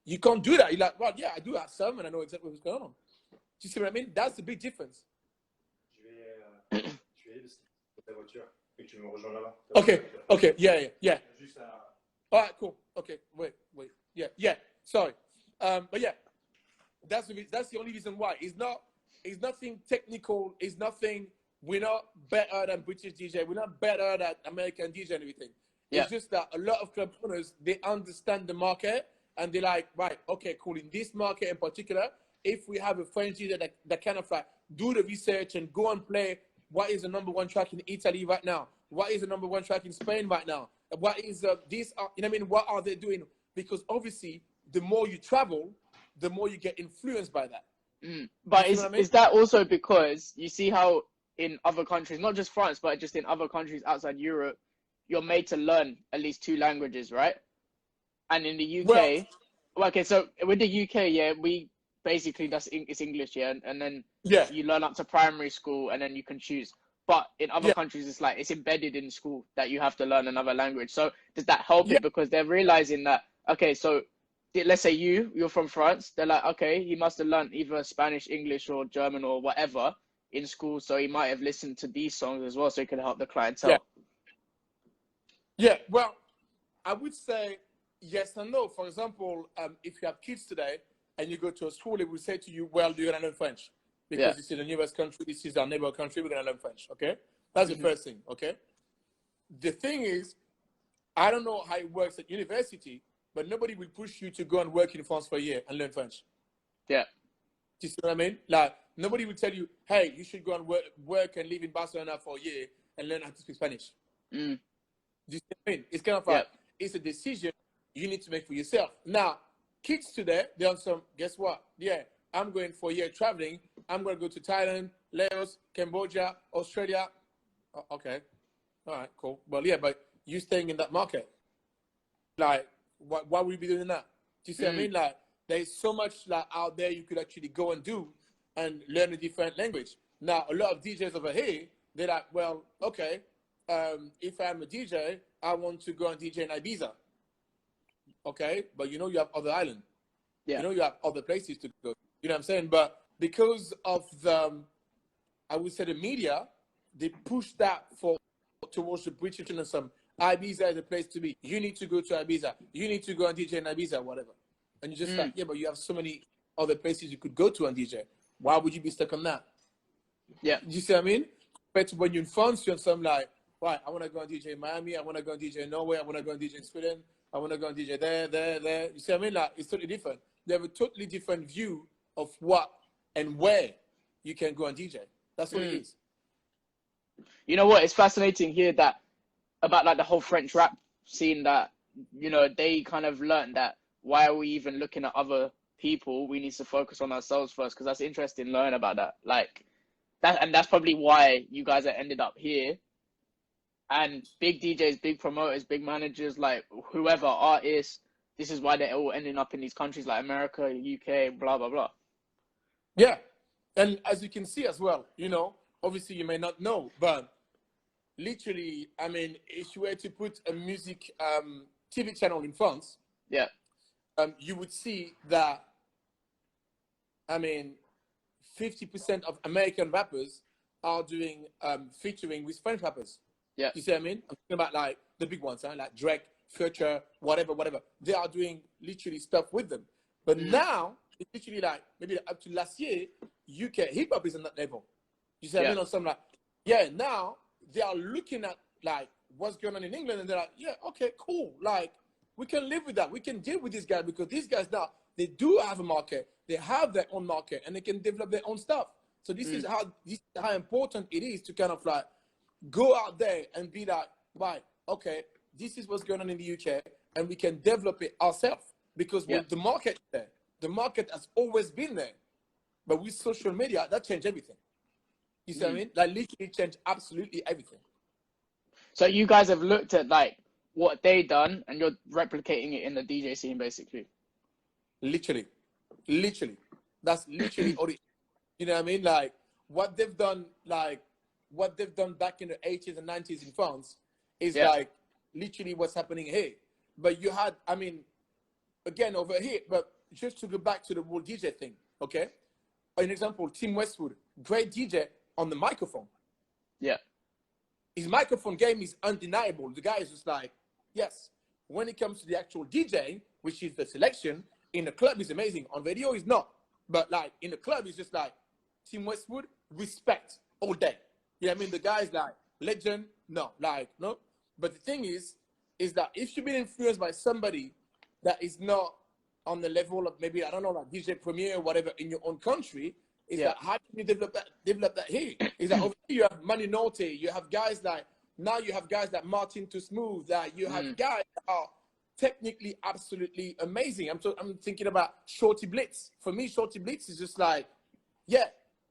you can't do that. You're like, well, yeah, I do have some, and I know exactly what's going on. Do you see what I mean? That's the big difference. Okay, yeah. All right, cool. Okay, wait, yeah. Sorry, but yeah, that's the only reason why. It's nothing technical. It's nothing. We're not better than British DJ. We're not better than American DJ and everything. It's just that a lot of club owners, they understand the market and they're like, right, okay, cool. In this market in particular, if we have a French DJ that kind of like do the research and go and play what is the #1 track in Italy right now? What is the #1 track in Spain right now? What is this? You know what I mean? What are they doing? Because obviously, the more you travel, the more you get influenced by that. But is that also because you see how in other countries, not just France, but just in other countries outside Europe, you're made to learn at least 2 languages, right? And in the UK, okay, so with the UK, we basically it's English, and then you learn up to primary school, and then you can choose. But in other countries, it's like it's embedded in school that you have to learn another language. So does that help it? Because they're realizing that, okay, so let's say you're from France, they're like, okay, he must have learned either Spanish, English, or German or whatever in school, so he might have listened to these songs as well, so he can help the clientele. Yeah, well, I would say yes and no. For example, if you have kids today and you go to a school, they will say to you, well, you're going to learn French. Because this is the newest country, this is our neighbor country, we're going to learn French, okay? That's the first thing, okay? The thing is, I don't know how it works at university, but nobody will push you to go and work in France for a year and learn French. Yeah. Do you see what I mean? Like, nobody will tell you, hey, you should go and work and live in Barcelona for a year and learn how to speak Spanish. Do you see what I mean? It's kind of like, it's a decision you need to make for yourself. Now, kids today, they're on some, guess what? Yeah, I'm going for a year traveling. I'm going to go to Thailand, Laos, Cambodia, Australia. Oh, okay. All right, cool. Well, yeah, but you staying in that market. Like, why would you be doing that? Do you see what I mean? Like, there's so much like out there you could actually go and do and learn a different language. Now, a lot of DJs over here, they're like, well, okay, if I'm a DJ, I want to go and DJ in Ibiza. Okay, but you know you have other islands. You know you have other places to go. You know what I'm saying? But because of I would say the media, they push that towards the British and some Ibiza is a place to be. You need to go to Ibiza. You need to go and DJ in Ibiza, whatever. And you're just like, yeah, but you have so many other places you could go to and DJ. Why would you be stuck on that? Yeah. You see what I mean? But when you're in France, you're some like, right, I want to go and DJ in Miami. I want to go and DJ in Norway. I want to go and DJ in Sweden. I want to go and DJ there. You see what I mean? Like, it's totally different. They have a totally different view of what and where you can go and DJ. That's what it is. You know what? It's fascinating here that about like the whole French rap scene that, you know, they kind of learned that why are we even looking at other people? We need to focus on ourselves first, because that's interesting to learn about that. Like that, and that's probably why you guys have ended up here. And big DJs, big promoters, big managers, like whoever, artists, this is why they're all ending up in these countries like America, UK, blah, blah, blah. Yeah. And as you can see as well, you know, obviously you may not know, but literally, I mean, if you were to put a music TV channel in France, you would see that, I mean, 50% of American rappers are doing featuring with French rappers. Yeah. You see what I mean? I'm talking about like the big ones, huh? Like Drake, Future, whatever. They are doing literally stuff with them. But now, it's literally like, maybe up to last year, UK hip-hop is on that level. You see what I mean? On some like, now they are looking at like what's going on in England and they're like, yeah, okay, cool. Like, we can live with that. We can deal with these guys because these guys now, they do have a market. They have their own market and they can develop their own stuff. So this is how important it is to kind of like go out there and be like, right, okay, this is what's going on in the UK and we can develop it ourselves because with the market there, the market has always been there. But with social media, that changed everything. You see what I mean? Like literally changed absolutely everything. So you guys have looked at like what they done and you're replicating it in the DJ scene basically. Literally. Literally. That's literally all it, you know what I mean? Like what they've done back in the 80s and 90s in France is like literally what's happening here. But you had, I mean, again over here, but just to go back to the whole DJ thing, okay? An example, Tim Westwood, great DJ on the microphone. Yeah. His microphone game is undeniable. The guy is just like, yes. When it comes to the actual DJ, which is the selection, in the club is amazing. On video is not. But like in the club, it's just like Tim Westwood, respect all day. You know what I mean? The guy's like legend, no. But the thing is that if you've been influenced by somebody that is not on the level of maybe, I don't know, like DJ Premier or whatever in your own country, is that how can you develop that here? Is that over here you have Manu Norte, you have guys like, now you have guys like Martin Too Smooth, that you have guys that are technically absolutely amazing. I'm thinking about Shorty Blitz. For me, Shorty Blitz is just like,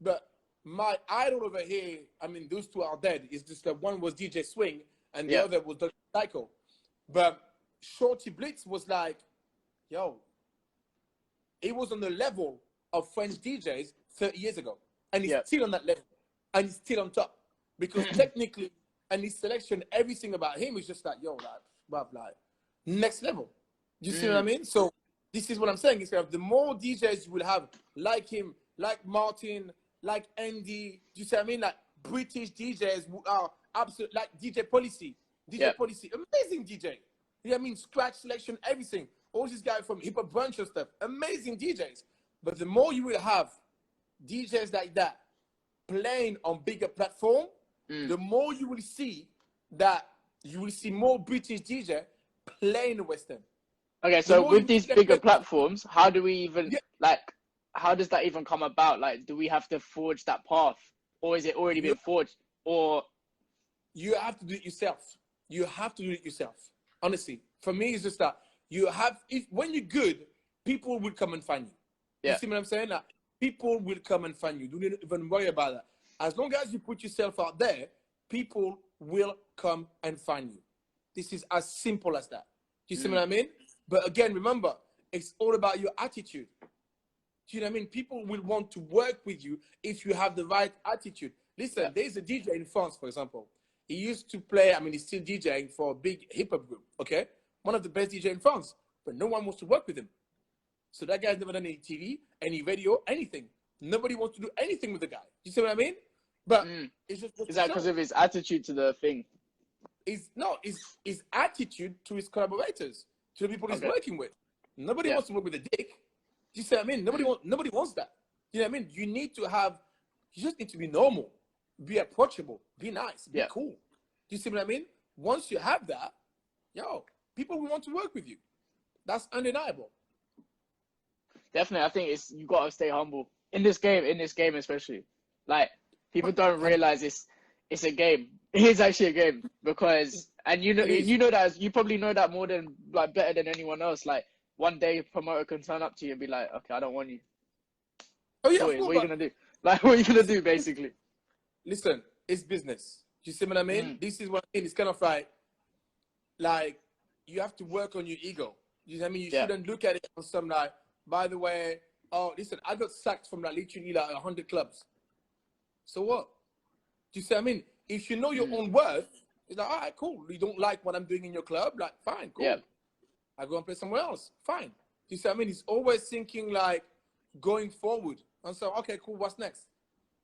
but my idol over here, I mean, those two are dead. It's just that one was DJ Swing and the other was Dr. Psycho. But Shorty Blitz was like, yo, it was on the level of French DJs 30 years ago. And he's still on that level. And he's still on top. Because technically, and his selection, everything about him is just like, yo, like next level. Do you see what I mean? So this is what I'm saying. Is that the more DJs you will have like him, like Martin, like Andy, do you see what I mean? Like British DJs who are absolute, like DJ Policy, amazing DJ. You know what I mean? Scratch selection, everything. All these guys from Hip Hop Brunch and stuff, amazing DJs. But the more you will have DJs like that playing on bigger platform, the more you will see that you will see more British DJ playing the Western. Okay, so with these bigger platforms, how do we even how does that even come about? Like, do we have to forge that path, or is it already been forged? Or you have to do it yourself. You have to do it yourself. Honestly, for me, it's just that when you're good, people will come and find you. You see what I'm saying? Like, people will come and find you. Don't even worry about that. As long as you put yourself out there, people will come and find you. This is as simple as that. Do you see what I mean? But again, remember, it's all about your attitude. Do you know what I mean? People will want to work with you if you have the right attitude. Listen, there's a DJ in France, for example. He used to play, I mean, he's still DJing for a big hip-hop group, okay? One of the best DJ in France, but no one wants to work with him. So that guy's never done any TV, any radio, anything. Nobody wants to do anything with the guy. You see what I mean? But it's just... Is that because of his attitude to the thing? His attitude to his collaborators, to the people he's working with. Nobody wants to work with a dick. You see what I mean? Nobody wants that. You know what I mean? You just need to be normal, be approachable, be nice, be cool. Do you see what I mean? Once you have that, people will want to work with you. That's undeniable. Definitely, I think you got to stay humble in this game especially. Like, people don't realize it's a game. It is actually a game because, and you know that, you probably know that more than, like, better than anyone else. Like, one day a promoter can turn up to you and be like, okay, I don't want you. Oh yeah, what are you gonna do? Like, what are you gonna do, basically? Listen, it's business. Do you see what I mean? This is what I mean. It's kind of like you have to work on your ego. You know what I mean? You shouldn't look at it on some like, by the way, oh, listen, I got sacked from like literally like 100 clubs. So what? Do you see what I mean? If you know your own worth, it's like, all right, cool. You don't like what I'm doing in your club? Like, fine, cool. Yeah. I go and play somewhere else. Fine. Do you see what I mean? It's always thinking like going forward. And so, okay, cool, what's next?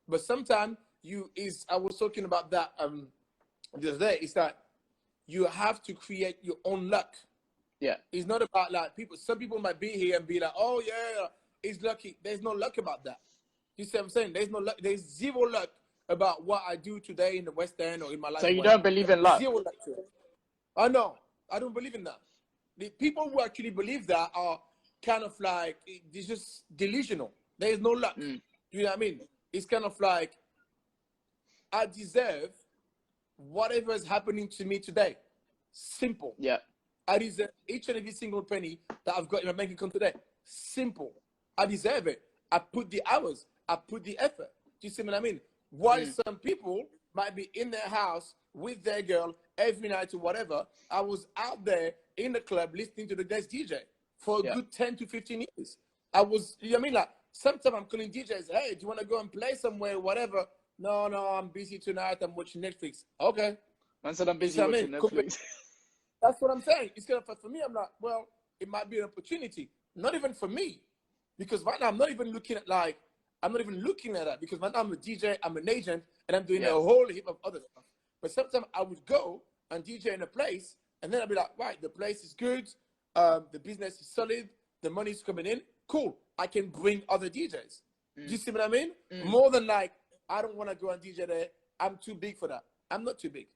But sometimes I was talking about that the other day, is that you have to create your own luck. Yeah. It's not about like some people might be here and be like, oh yeah, it's lucky. There's no luck about that. You see what I'm saying? There's no luck. There's zero luck about what I do today in the West End or in my life. So you don't believe in luck? Zero luck to it. I know. I don't believe in that. The people who actually believe that are kind of like, it's just delusional. There is no luck. You know what I mean? It's kind of like, I deserve whatever is happening to me today. Simple. Yeah. I deserve each and every single penny that I've got in my bank account today. Simple. I deserve it. I put the hours. I put the effort. Do you see what I mean? While some people might be in their house with their girl every night or whatever, I was out there in the club listening to the guest DJ for a good 10 to 15 years. I was, you know what I mean? Like, sometimes I'm calling DJs, hey, do you want to go and play somewhere, whatever? No, I'm busy tonight. I'm watching Netflix. Okay. Man said I'm busy watching Netflix. That's what I'm saying. It's kind of, for me, I'm like, well, it might be an opportunity. Not even for me. Because right now, I'm not even looking at that. Because right now, I'm a DJ, I'm an agent, and I'm doing a whole heap of other stuff. But sometimes I would go and DJ in a place, and then I'd be like, right, the place is good, the business is solid, the money's coming in, cool. I can bring other DJs. Do you see what I mean? More than like, I don't want to go and DJ there. I'm too big for that. I'm not too big.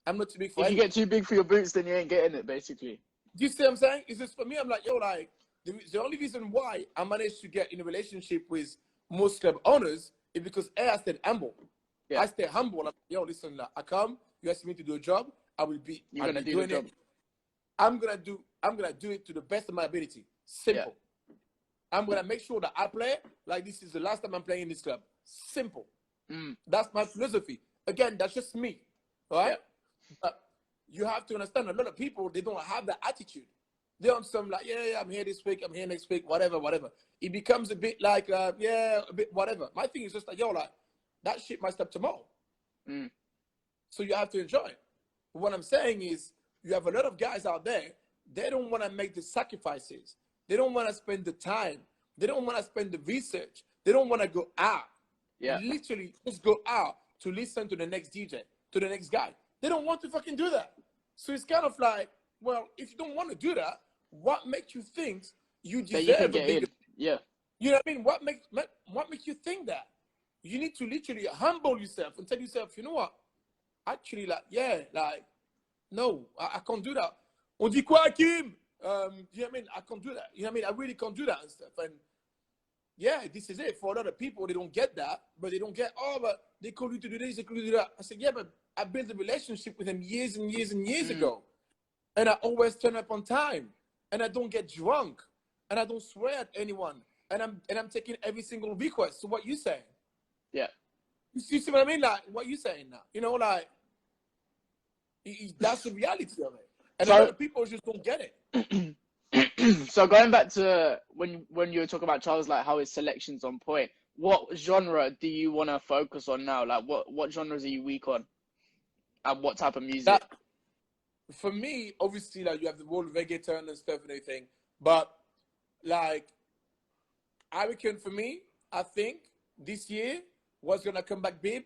I'm not too big for If you get too big for your boots, then you ain't getting it, basically. Do you see what I'm saying? It's just for me, I'm like, yo, like, the only reason why I managed to get in a relationship with most club owners is because I stayed humble. I stay humble. Like, yo, listen, like, I come, you ask me to do a job, I will be. You're gonna do the job. I'm gonna do it to the best of my ability. Simple. I'm gonna make sure that I play like this is the last time I'm playing in this club. Simple. That's my philosophy. Again, that's just me. All right? But you have to understand, a lot of people, they don't have that attitude. They're on some like, yeah, I'm here this week, I'm here next week, whatever. It becomes a bit like, a bit whatever. My thing is just like, yo, like, that shit might stop tomorrow. So you have to enjoy it. But what I'm saying is, you have a lot of guys out there, they don't want to make the sacrifices. They don't want to spend the time. They don't want to spend the research. They don't want to go out. Literally just go out to listen to the next DJ, to the next guy. They don't want to fucking do that. So it's kind of like, well, if you don't want to do that, what makes you think you deserve a bigger... Yeah. You know what I mean? What makes you think that? You need to literally humble yourself and tell yourself, you know what? Actually, like, no, I can't do that. On dit quoi, Hakim? You know what I mean? I can't do that. You know what I mean? I really can't do that and stuff. And yeah, this is it. For a lot of people, they don't get that, but they don't get, but they call you to do this, they call you to do that. I said, yeah, but I built a relationship with them years and years and years ago. And I always turn up on time. And I don't get drunk. And I don't swear at anyone. And I'm taking every single request. So what you saying? Yeah. You see what I mean? Like, what you saying now? You know, like, that's the reality of it. And a lot of people just don't get it. So going back to when you were talking about Charles, like how his selection's on point, what genre do you want to focus on now? Like what genres are you weak on? And what type of music? For me, obviously, like, you have the whole reggaeton and stuff and everything. But, like, I reckon for me, I think this year, what's going to come back big?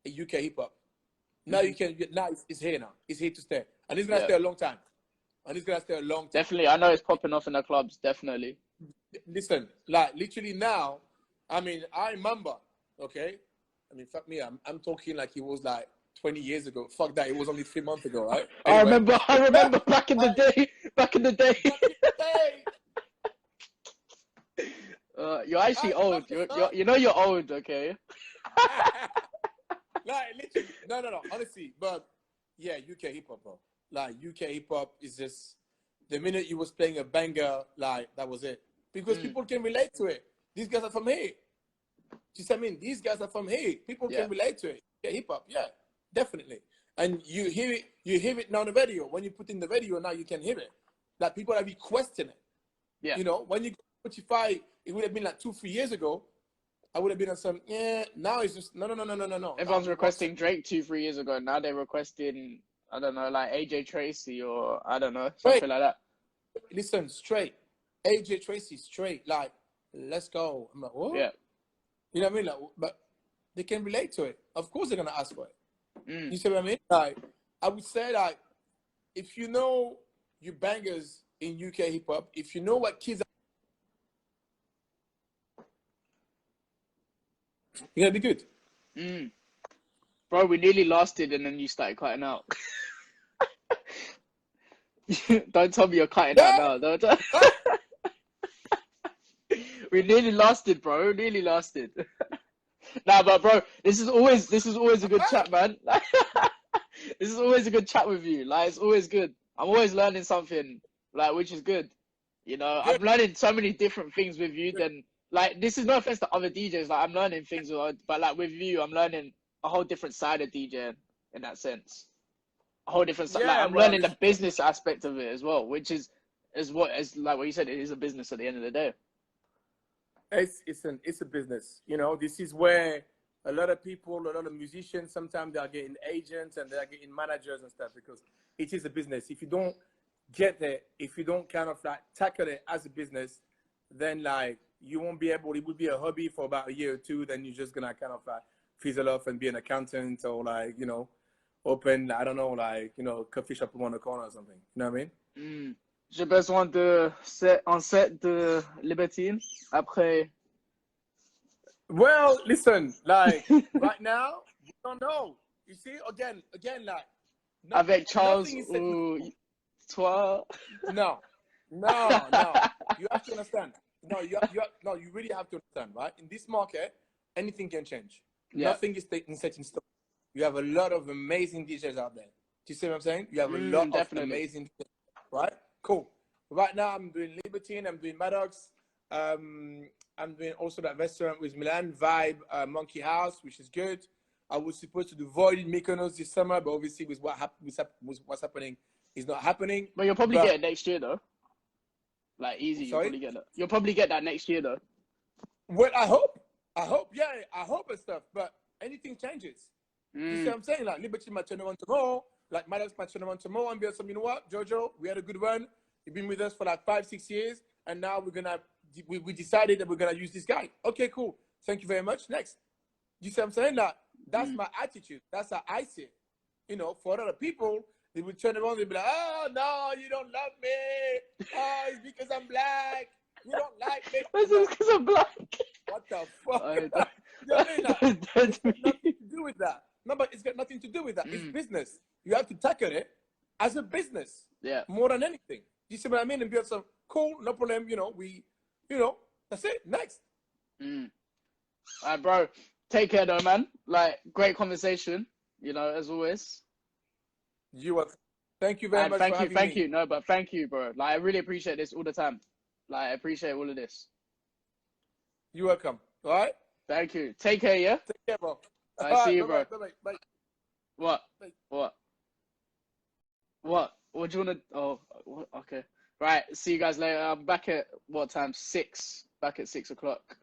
UK hip-hop. Now it's here now. It's here to stay. And it's going to stay a long time. Definitely. I know it's popping off in the clubs, definitely. Listen, like, literally now, I mean, I remember, okay? I mean, fuck me, I'm talking like it was like 20 years ago. Fuck that, it was only 3 months ago, right? Anyway. I remember back in the day. You're actually old. You're old, okay? Like, literally, no, honestly, but yeah, UK hip hop, bro. Like, UK hip hop is just, the minute you was playing a banger, like, that was it. Because people can relate to it. These guys are from here. You see what I mean? These guys are from here. People can relate to it. Yeah, hip hop, yeah, definitely. And you hear it now in the radio. When you put in the radio, now you can hear it. Like, people are requesting it. Yeah. You know, when you go to Spotify, it would have been like 2-3 years ago. I would have been on some, now it's just, no. Everyone's requesting Drake 2-3 years ago. Now they're requesting, I don't know, like AJ Tracy or, I don't know, something like that. Listen, straight. AJ Tracy, straight. Like, let's go. I'm like, what? Yeah. You know what I mean? Like, but they can relate to it. Of course they're going to ask for it. You see what I mean? Like, I would say, like, if you know your bangers in UK hip-hop, if you know what kids are, you're going to be good. Bro, we nearly lasted and then you started cutting out. Don't tell me you're cutting out now. Don't. We nearly lasted, bro. Nearly lasted. Nah, but bro, this is always a good chat, man. This is always a good chat with you. Like, it's always good. I'm always learning something, like, which is good. You know, I'm learning so many different things with you. Then, like, this is no offense to other DJs. Like, I'm learning things, but like with you, I'm learning a whole different side of DJing in that sense. A whole different side. Like, I'm learning the business aspect of it as well, which is like what you said. It is a business at the end of the day. It's a business. You know, this is where a lot of people, a lot of musicians, sometimes they are getting agents and they are getting managers and stuff because it is a business. If you don't get there, if you don't kind of like tackle it as a business, then like you won't be able. It will be a hobby for about a year or two. Then you're just gonna kind of like fizzle off and be an accountant or like open, I don't know, like coffee shop around the corner or something. You know what I mean? J'ai besoin de un set de Libertine après. Well, listen, like right now, we don't know. You see, again, like avec Charles ou toi. No. You have to understand. No, you really have to understand, right? In this market, anything can change. Yeah. Nothing is set in stone. You have a lot of amazing DJs out there. Do you see what I'm saying? You have a lot of amazing DJs, right? Cool. Right now, I'm doing Libertine, I'm doing Maddox. I'm doing also that restaurant with Milan, Vibe, Monkey House, which is good. I was supposed to do Void in Mykonos this summer, but obviously with what's happening, it's not happening. But you'll probably get it next year, though. Like, easy, Sorry? You'll probably get that next year, though. Well, I hope, yeah, I hope and stuff, but anything changes. You see what I'm saying? Like, Liberty might turn around tomorrow, like Maddox might turn around tomorrow and be like, you know what, Jojo, we had a good run. You've been with us for like 5-6 years, and now we decided that we're gonna use this guy. Okay, cool. Thank you very much. Next. You see what I'm saying? That's my attitude. That's how I see it. For other people, they would turn around and be like, oh no, you don't love me. Oh, it's because I'm black. You don't like me. It's because I'm black. What the fuck? You know what I mean? It's got nothing to do with that. No, but it's got nothing to do with that. It's business. You have to tackle it as a business. Yeah. More than anything. You see what I mean? And be like, so cool, no problem. That's it. Next. All right, bro. Take care, though, man. Like, great conversation. As always. You are. Thank you very much. Thank you. No, but thank you, bro. Like, I really appreciate this all the time. Like, I appreciate all of this. You're welcome. All right. Thank you. Take care, yeah. Take care, bro. I see you, bro. Bye. What? Bye. What? What do you want to? Oh, okay. Right. See you guys later. I'm back at what time? 6. Back at 6 o'clock.